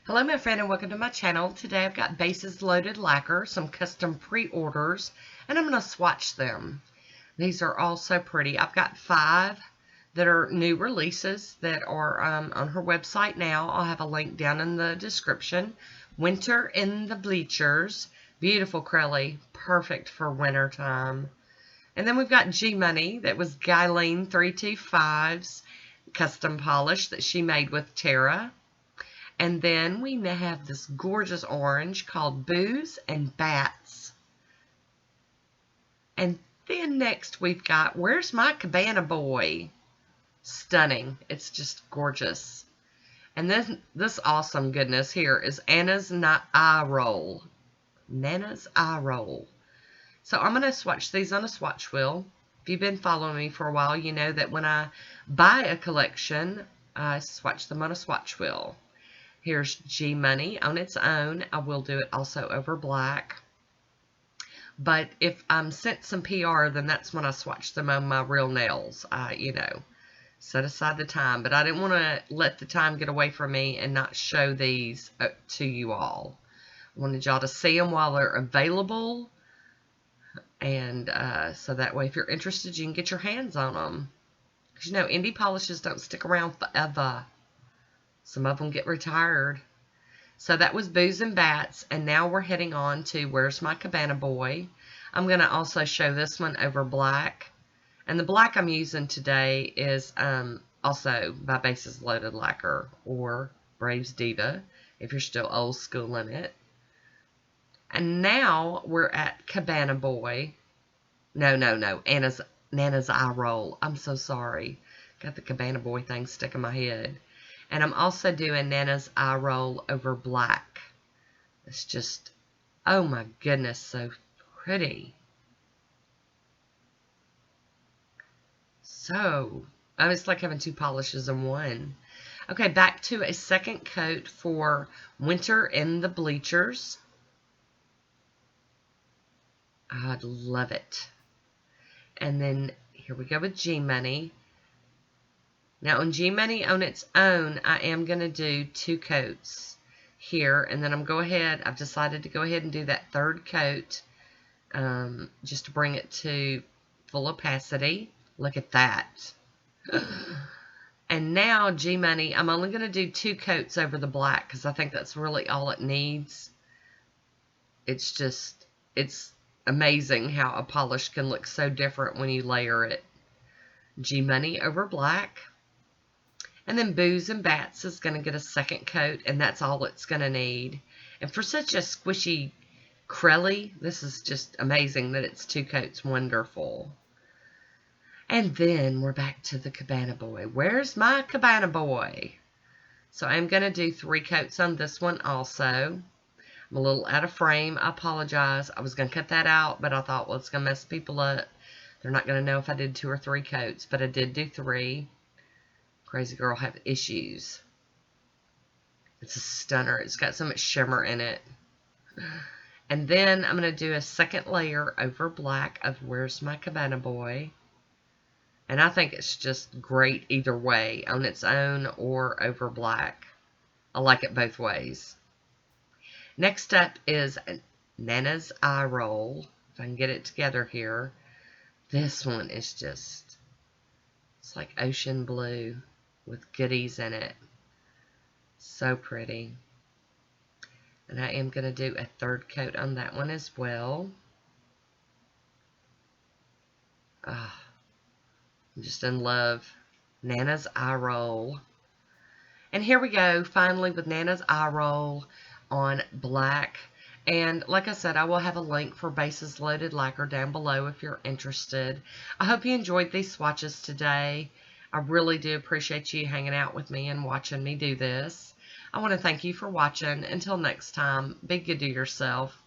Hello my friend and welcome to my channel. Today I've got bases loaded lacquer, some custom pre-orders, and I'm going to swatch them. These are all so pretty. I've got 5 that are new releases that are on her website now. I'll have a link down in the description. Winter in the Bleachers, beautiful Crelly, perfect for winter time. And then we've got G-Money, that was Guyline 325's custom polish that she made with Tara. And then we have this gorgeous orange called Booze and Bats. And then next we've got Where's My Cabana Boy? Stunning. It's just gorgeous. And then this awesome goodness here is Anna's Eye Roll. Nana's Eye Roll. So I'm going to swatch these on a swatch wheel. If you've been following me for a while, you know that when I buy a collection, I swatch them on a swatch wheel. Here's G-Money on its own. I will do it also over black. But if I'm sent some PR, then that's when I swatch them on my real nails. You know, set aside the time. But I didn't want to let the time get away from me and not show these to you all. I wanted y'all to see them while they're available. And so that way, if you're interested, you can get your hands on them. Because, you know, indie polishes don't stick around forever. Some of them get retired. So that was Booze and Bats. And now we're heading on to Where's My Cabana Boy? I'm going to also show this one over black. And the black I'm using today is also by Bases Loaded Lacquer or Braves Diva, if you're still old school in it. And now we're at Cabana Boy. No. Nana's Eye Roll. I'm so sorry. Got the Cabana Boy thing stuck in my head. And I'm also doing Nana's Eye Roll over black. It's just, oh my goodness, so pretty. So, it's like having 2 polishes in one. Okay, back to a second coat for Winter in the Bleachers. I love it. And then here we go with G-Money. Now on G-Money on its own, I am going to do 2 coats here. And then I've decided to go ahead and do that 3rd coat just to bring it to full opacity. Look at that. And now G-Money, I'm only going to do 2 coats over the black because I think that's really all it needs. It's amazing how a polish can look so different when you layer it. G-Money over black. And then Booze and Bats is going to get a 2nd coat, and that's all it's going to need. And for such a squishy Crelly, this is just amazing that it's 2 coats. Wonderful. And then we're back to the Cabana Boy. Where's My Cabana Boy? So I'm going to do 3 coats on this one also. I'm a little out of frame. I apologize. I was going to cut that out, but I thought, well, it's going to mess people up. They're not going to know if I did 2 or 3 coats, but I did do 3. Crazy girl have issues. It's a stunner. It's got so much shimmer in it. And then I'm going to do a 2nd layer over black of Where's My Cabana Boy. And I think it's just great either way, on its own or over black. I like it both ways. Next up is Nana's Eye Roll. If I can get it together here. This one is just, it's like ocean blue with goodies in it. So pretty. And I am going to do a 3rd coat on that one as well. I'm just in love. Nana's Eye Roll. And here we go, finally with Nana's Eye Roll on black. And like I said, I will have a link for Bases Loaded Lacquer down below if you're interested. I hope you enjoyed these swatches today. I really do appreciate you hanging out with me and watching me do this. I want to thank you for watching. Until next time, be good to yourself.